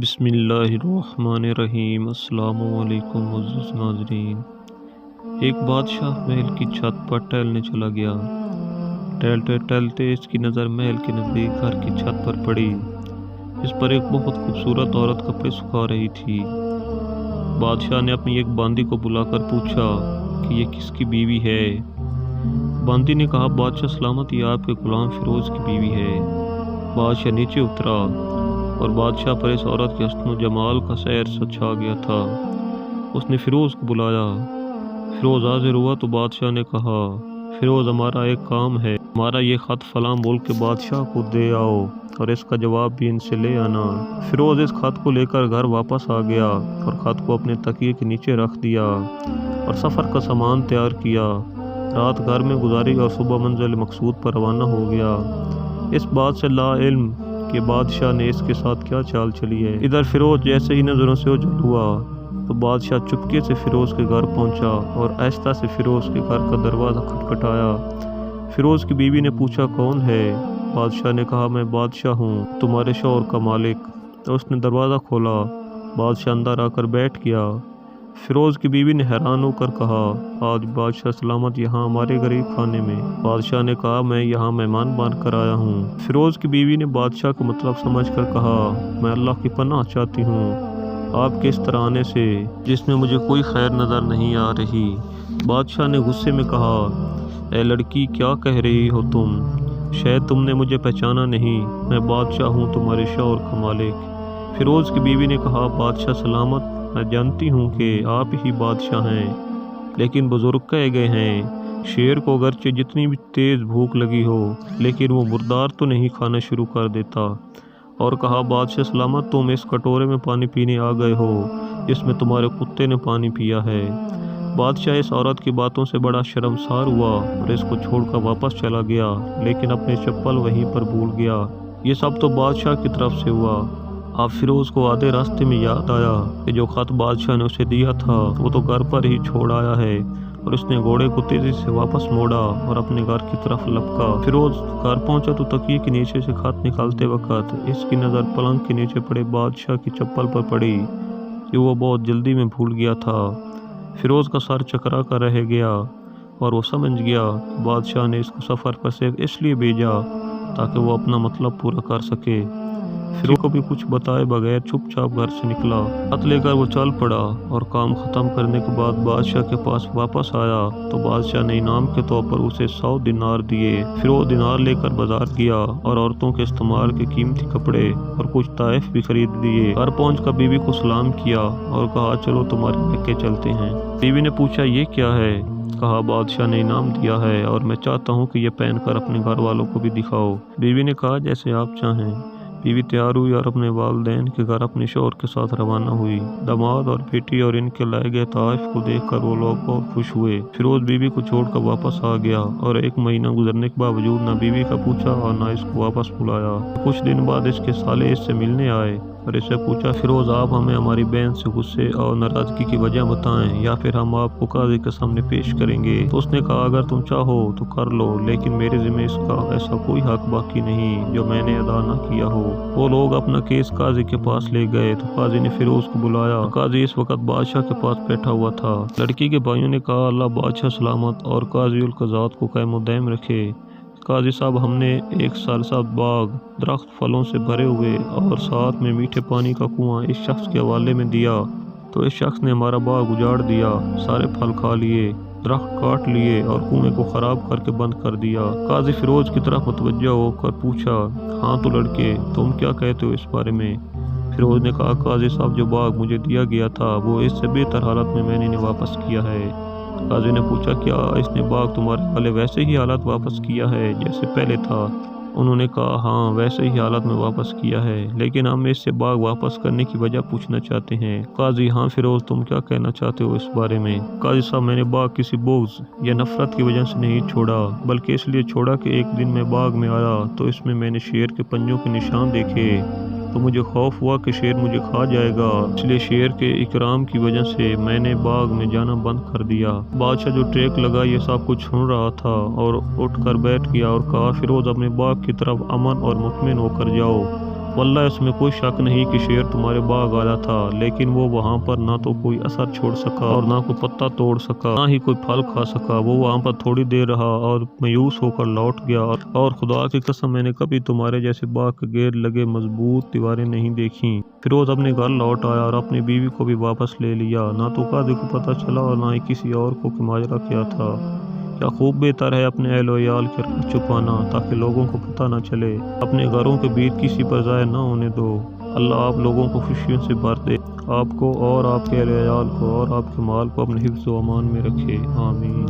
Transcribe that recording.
بسم اللہ الرحمن الرحیم۔ السلام علیکم معزز ناظرین۔ ایک بادشاہ محل کی چھت پر ٹہلنے چلا گیا۔ ٹہلتے ٹہلتے اس کی نظر محل کے نزدیک گھر کی چھت پر پڑی، جس پر ایک بہت خوبصورت عورت کپڑے سکھا رہی تھی۔ بادشاہ نے اپنی ایک باندی کو بلا کر پوچھا کہ یہ کس کی بیوی ہے۔ باندی نے کہا، بادشاہ سلامت، یہ آپ کے غلام فیروز کی بیوی ہے۔ بادشاہ نیچے اترا اور بادشاہ پر اس عورت کے حسن و جمال کا سحر سا چھا گیا تھا۔ اس نے فیروز کو بلایا۔ فیروز حاضر ہوا تو بادشاہ نے کہا، فیروز، ہمارا ایک کام ہے، ہمارا یہ خط فلاں ملک کے بادشاہ کو دے آؤ اور اس کا جواب بھی ان سے لے آنا۔ فیروز اس خط کو لے کر گھر واپس آ گیا اور خط کو اپنے تکیے کے نیچے رکھ دیا اور سفر کا سامان تیار کیا۔ رات گھر میں گزاری اور صبح منزل مقصود پر روانہ ہو گیا۔ اس بات سے لا علم کہ بادشاہ نے اس کے ساتھ کیا چال چلی ہے۔ ادھر فیروز جیسے ہی نظروں سے اوجھل ہوا تو بادشاہ چپکے سے فیروز کے گھر پہنچا اور آہستہ سے فیروز کے گھر کا دروازہ کھٹکھٹایا۔ فیروز کی بیوی نے پوچھا، کون ہے؟ بادشاہ نے کہا، میں بادشاہ ہوں، تمہارے شوہر کا مالک۔ تو اس نے دروازہ کھولا۔ بادشاہ اندر آ کر بیٹھ گیا۔ فیروز کی بیوی نے حیران ہو کر کہا، آج بادشاہ سلامت یہاں ہمارے غریب خانے میں؟ بادشاہ نے کہا، میں یہاں مہمان بن کر آیا ہوں۔ فیروز کی بیوی نے بادشاہ کا مطلب سمجھ کر کہا، میں اللہ کی پناہ چاہتی ہوں آپ کے اس طرح آنے سے، جس میں مجھے کوئی خیر نظر نہیں آ رہی۔ بادشاہ نے غصے میں کہا، اے لڑکی، کیا کہہ رہی ہو تم؟ شاید تم نے مجھے پہچانا نہیں، میں بادشاہ ہوں، تمہارے شوہر کا مالک۔ فیروز کی بیوی نے کہا، بادشاہ سلامت، میں جانتی ہوں کہ آپ ہی بادشاہ ہیں، لیکن بزرگ کہے گئے ہیں، شیر کو اگرچہ جتنی بھی تیز بھوک لگی ہو لیکن وہ مردار تو نہیں کھانا شروع کر دیتا۔ اور کہا، بادشاہ سلامت، تم اس کٹورے میں پانی پینے آ گئے ہو جس میں تمہارے کتے نے پانی پیا ہے۔ بادشاہ اس عورت کی باتوں سے بڑا شرمسار ہوا اور اس کو چھوڑ کر واپس چلا گیا، لیکن اپنی چپل وہیں پر بھول گیا۔ یہ سب تو بادشاہ کی طرف سے ہوا۔ اب فیروز کو آدھے راستے میں یاد آیا کہ جو خط بادشاہ نے اسے دیا تھا وہ تو گھر پر ہی چھوڑ آیا ہے، اور اس نے گھوڑے کو تیزی سے واپس موڑا اور اپنے گھر کی طرف لپکا۔ فیروز گھر پہنچا تو تکیے کے نیچے سے خط نکالتے وقت اس کی نظر پلنگ کے نیچے پڑے بادشاہ کی چپل پر پڑی جو وہ بہت جلدی میں بھول گیا تھا۔ فیروز کا سر چکرا کر رہ گیا اور وہ سمجھ گیا کہ بادشاہ نے اس کو سفر پر صرف اس لیے بھیجا تاکہ وہ اپنا مطلب پورا کر سکے۔ فیروز کو بھی کچھ بتائے بغیر چپ چاپ گھر سے نکلا۔ خط لے کر وہ چل پڑا اور کام ختم کرنے کے بعد بادشاہ کے پاس واپس آیا تو بادشاہ نے انعام کے طور پر اسے 100 دینار دیے۔ پھر وہ دینار لے کر بازار گیا اور عورتوں کے استعمال کے قیمتی کپڑے اور کچھ تحائف بھی خرید دیے۔ گھر پہنچ کر بیوی کو سلام کیا اور کہا، چلو تمہارے مکے چلتے ہیں۔ بیوی نے پوچھا، یہ کیا ہے؟ کہا، بادشاہ نے انعام دیا ہے اور میں چاہتا ہوں کہ یہ پہن کر اپنے گھر والوں کو بھی دکھاؤ۔ بیوی نے کہا، جیسے آپ چاہیں۔ بیوی تیار ہوئی اور اپنے والدین کے گھر اپنے شوہر کے ساتھ روانہ ہوئی۔ داماد اور بیٹی اور ان کے لائے گئے تحائف کو دیکھ کر وہ لوگ بہت خوش ہوئے۔ فیروز بیوی کو چھوڑ کر واپس آ گیا اور 1 مہینہ گزرنے کے باوجود نہ بیوی کا پوچھا اور نہ اس کو واپس بلایا۔ کچھ دن بعد اس کے سالے اس سے ملنے آئے اور اسے پوچھا، فیروز، آپ ہمیں ہماری بہن سے غصے اور ناراضگی کی وجہ بتائیں یا پھر ہم آپ کو قاضی کے سامنے پیش کریں گے۔ تو اس نے کہا، اگر تم چاہو تو کر لو، لیکن میرے ذمہ اس کا ایسا کوئی حق باقی نہیں جو میں نے ادا نہ کیا ہو۔ وہ لوگ اپنا کیس قاضی کے پاس لے گئے تو قاضی نے فیروز کو بلایا۔ قاضی اس وقت بادشاہ کے پاس بیٹھا ہوا تھا۔ لڑکی کے بھائیوں نے کہا، اللہ بادشاہ سلامت اور قاضی القضات کو قائم و دائم رکھے۔ قاضی صاحب، ہم نے ایک سالسا باغ درخت پھلوں سے بھرے ہوئے اور ساتھ میں میٹھے پانی کا کنواں اس شخص کے حوالے میں دیا تو اس شخص نے ہمارا باغ اجاڑ دیا، سارے پھل کھا لیے، درخت کاٹ لیے اور کنویں کو خراب کر کے بند کر دیا۔ قاضی فیروز کی طرف متوجہ ہو کر پوچھا، ہاں تو لڑکے، تم کیا کہتے ہو اس بارے میں؟ فیروز نے کہا، قاضی صاحب، جو باغ مجھے دیا گیا تھا وہ اس سے بہتر حالت میں نے انہیں واپس کیا ہے۔ قاضی نے پوچھا، کیا اس نے باغ تمہارے والے ویسے ہی حالت واپس کیا ہے جیسے پہلے تھا؟ انہوں نے کہا، ہاں ویسے ہی حالت میں واپس کیا ہے، لیکن ہم اس سے باغ واپس کرنے کی وجہ پوچھنا چاہتے ہیں۔ قاضی، ہاں فیروز، تم کیا کہنا چاہتے ہو اس بارے میں؟ قاضی صاحب، میں نے باغ کسی بغض یا نفرت کی وجہ سے نہیں چھوڑا، بلکہ اس لیے چھوڑا کہ ایک دن میں باغ میں آیا تو اس میں نے شیر کے پنجوں کے نشان دیکھے تو مجھے خوف ہوا کہ شیر مجھے کھا جائے گا، اس لیے شیر کے اکرام کی وجہ سے میں نے باغ میں جانا بند کر دیا۔ بادشاہ جو ٹریک لگا یہ سب کچھ سن رہا تھا اور اٹھ کر بیٹھ گیا اور کہا، فیروز، اپنے باغ کی طرف امن اور مطمئن ہو کر جاؤ، واللہ اس میں کوئی شک نہیں کہ شیر تمہارے باغ آیا تھا، لیکن وہ وہاں پر نہ تو کوئی اثر چھوڑ سکا اور نہ کوئی پتا توڑ سکا، نہ ہی کوئی پھل کھا سکا۔ وہ وہاں پر تھوڑی دیر رہا اور مایوس ہو کر لوٹ گیا، اور خدا کی قسم میں نے کبھی تمہارے جیسے باغ کے گیٹ لگے مضبوط دیواریں نہیں دیکھیں۔ فیروز اپنے گھر لوٹ آیا اور اپنی بیوی کو بھی واپس لے لیا۔ نہ تو قاضی کو پتہ چلا اور نہ ہی کسی اور کو کہ ماجرا کیا تھا۔ کیا خوب بہتر ہے اپنے اہل و عیال کے رخ چھپانا تاکہ لوگوں کو پتہ نہ چلے۔ اپنے گھروں کے بیت کسی پر ضائع نہ ہونے دو۔ اللہ آپ لوگوں کو خوشیوں سے بھر دے، آپ کو اور آپ کے اہل و عیال کو اور آپ کے مال کو اپنے حفظ و امان میں رکھے، آمین۔